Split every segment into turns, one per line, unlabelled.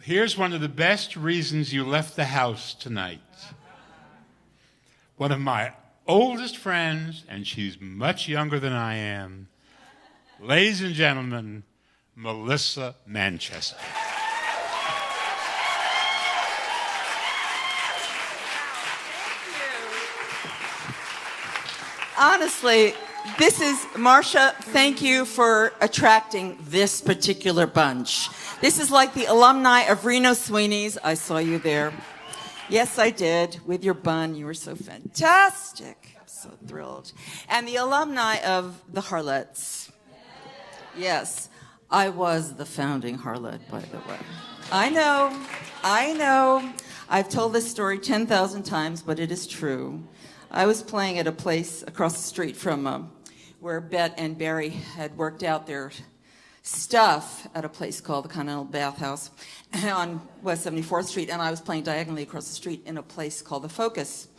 Here's one of the best reasons you left the house tonight. One of my oldest friends, and she's much younger than I am. Ladies and gentlemen, Melissa Manchester.
Honestly, this is, MARSHA, thank you for attracting this particular bunch. This is like the alumni of Reno Sweeney's. I saw you there. Yes, I did, with your bun. You were so fantastic. I'm so thrilled. And the alumni of the Harlettes. Yes, I was the founding Harlette, by the way. I know. I've told this story 10,000 times, but it is true. I was playing at a place across the street from where Bet and Barry had worked out their stuff at a place called the Continental Bathhouse on West 74th Street, and I was playing diagonally across the street in a place called the Focus.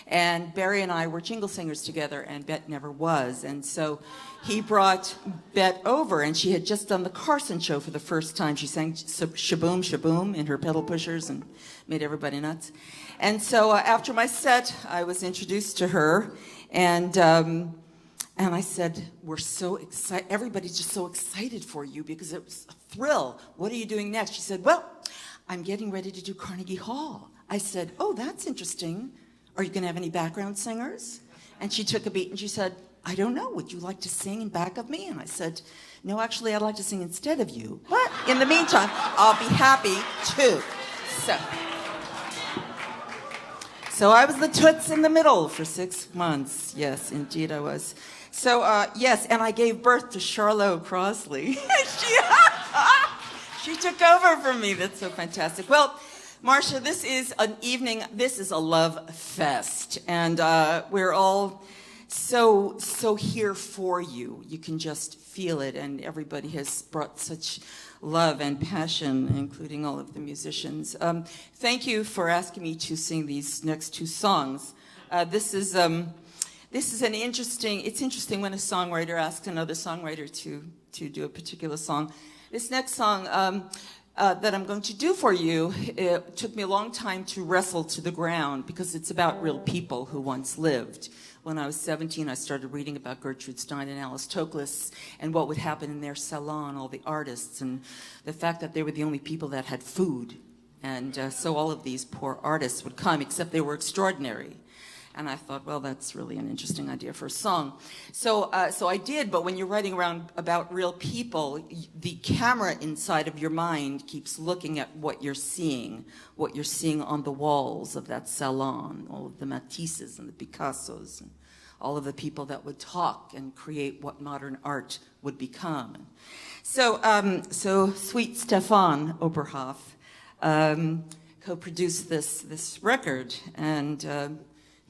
And Barry and I were jingle singers together, and Bet never was. And so he brought Bet over, and she had just done the Carson show for the first time. She sang Shaboom, Shaboom in her pedal pushers and made everybody nuts. And so after my set, I was introduced to her, and I said, we're so excited, everybody's just so excited for you because it was a thrill. What are you doing next? She said, well, I'm getting ready to do Carnegie Hall. I said, oh, that's interesting. Are you going to have any background singers? And she took a beat and she said, I don't know, would you like to sing in back of me? And I said, no, actually, I'd like to sing instead of you. But in the meantime, I'll be happy to. So I was the toots in the middle for 6 months. Yes, indeed I was. So, yes, and I gave birth to Charlo Crossley. She took over from me. That's so fantastic. Well, MARSHA, this is an evening, this is a love fest. And we're all so here for you. You can just feel it, and everybody has brought such love and passion, including all of the musicians. Thank you for asking me to sing these next two songs. This is an interesting, it's interesting when a songwriter asks another songwriter to do a particular song. This next song that I'm going to do for you, it took me a long time to wrestle to the ground because it's about real people who once lived. When I was 17, I started reading about Gertrude Stein and Alice Toklas and what would happen in their salon, all the artists, and the fact that they were the only people that had food. And so all of these poor artists would come, except they were extraordinary. And I thought, well, that's really an interesting idea for a song. So I did, but when you're writing around about real people, the camera inside of your mind keeps looking at what you're seeing on the walls of that salon, all of the Matisses and the Picassos, and all of the people that would talk and create what modern art would become. So sweet Stephan Oberhoff co-produced this record, and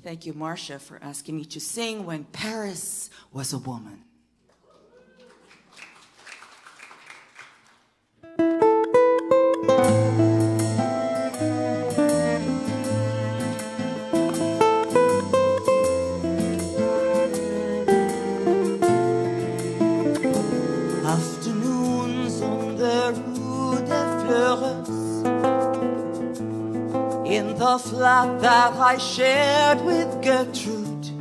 thank you, MARSHA, for asking me to sing When Paris Was a Woman.
Afternoons on the Rue des Fleurs, in the flat that I shared with Gertrude,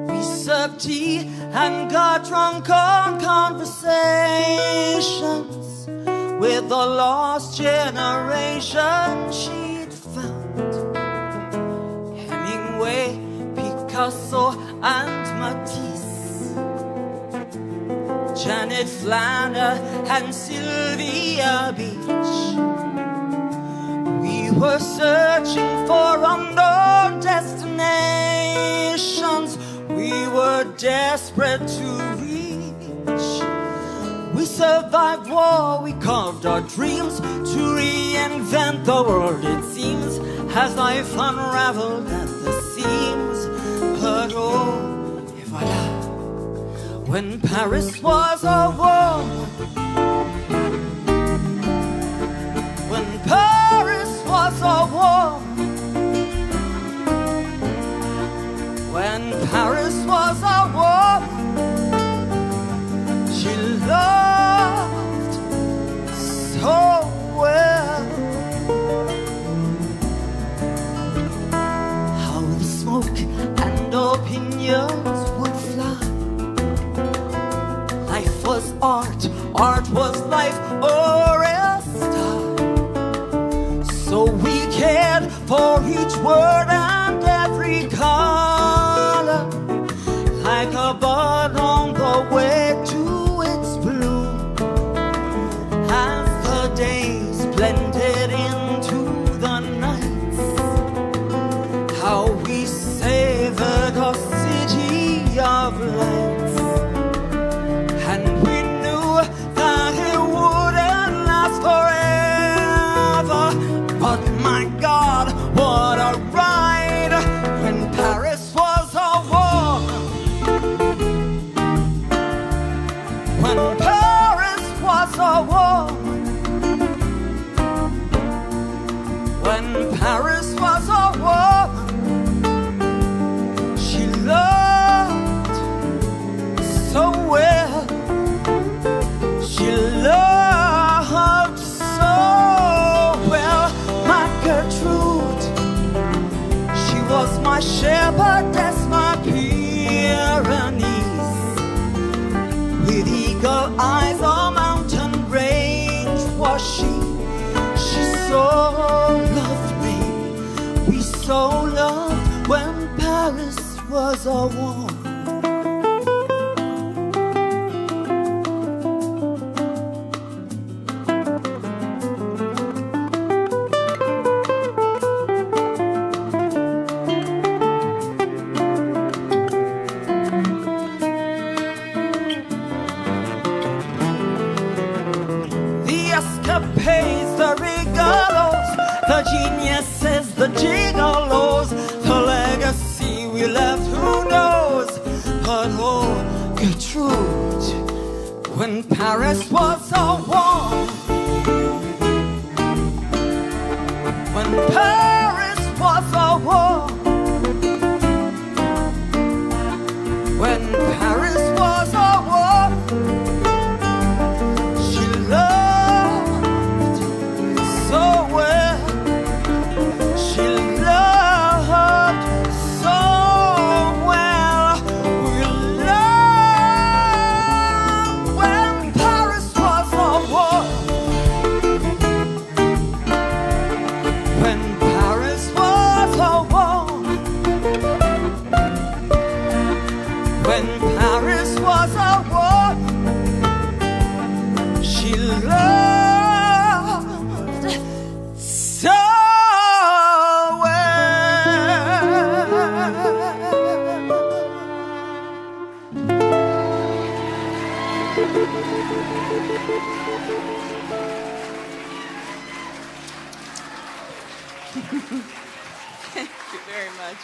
we served tea and got drunk on conversations with the lost generation she'd found. Hemingway, Picasso, and Matisse, Janet Flanner and Sylvia Beach. We were searching for unknown destinations. We were desperate to reach. We survived war, we carved our dreams to reinvent the world, it seems, as life unraveled at the seams. But oh, et voilà, when Paris was a woman, when Paris was a woman, when Paris was a woman, she loved so well. art was life or else die. So we cared for each word and every color, like a bud on the way to its bloom. As the days blended into the nights, how we savored our city of lights. And we knew that it wouldn't last forever. But my God, what a ride when Paris was a war. When Paris was a war. When Paris was a war. She loved so well. She loved so well. My Gertrude, she was my shepherdess, my Pyrenees. With eagle eyes on mountain range was she. She so loved me. We so loved when Paris was a war. The regalos, the geniuses, the gigolos, the legacy we left, who knows? But oh, Gertrude, when Paris was a war, when Paris was a war, when Paris was a war.
Thank you very much.